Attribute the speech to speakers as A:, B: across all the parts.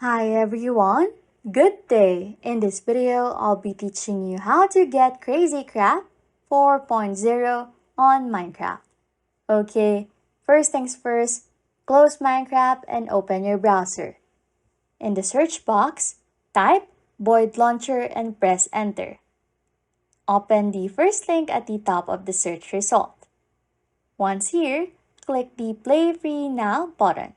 A: Hi everyone, good day! In this video, I'll be teaching you how to get CrazyCraft 4.0 on Minecraft. Okay, first things first, close Minecraft and open your browser. In the search box, type Void Launcher and press enter. Open the first link at the top of the search result. Once here, click the Play Free Now button.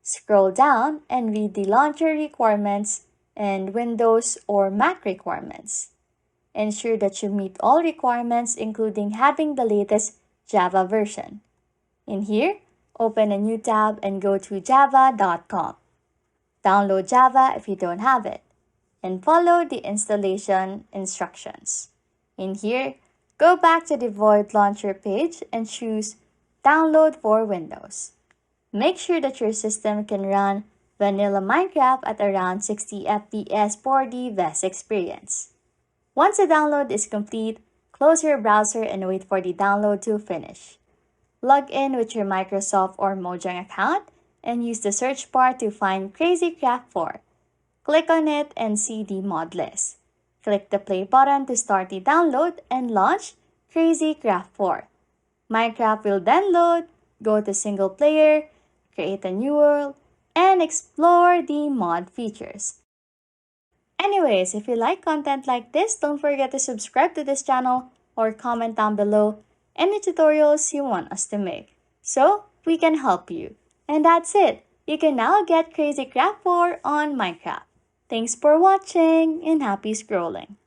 A: Scroll down and read the launcher requirements and Windows or Mac requirements. Ensure that you meet all requirements including having the latest Java version. In here, open a new tab and go to java.com. Download Java if you don't have it, and follow the installation instructions. In here, go back to the Void Launcher page and choose Download for Windows. Make sure that your system can run vanilla Minecraft at around 60 FPS for the best experience. Once the download is complete, close your browser and wait for the download to finish. Log in with your Microsoft or Mojang account and use the search bar to find CrazyCraft 4. Click on it and see the mod list. Click the play button to start the download and launch CrazyCraft 4. Minecraft will then load, go to single player, create a new world, and explore the mod features. Anyways, if you like content like this, don't forget to subscribe to this channel or comment down below any tutorials you want us to make, so we can help you. And that's it! You can now get CrazyCraft 4 on Minecraft. Thanks for watching and happy scrolling!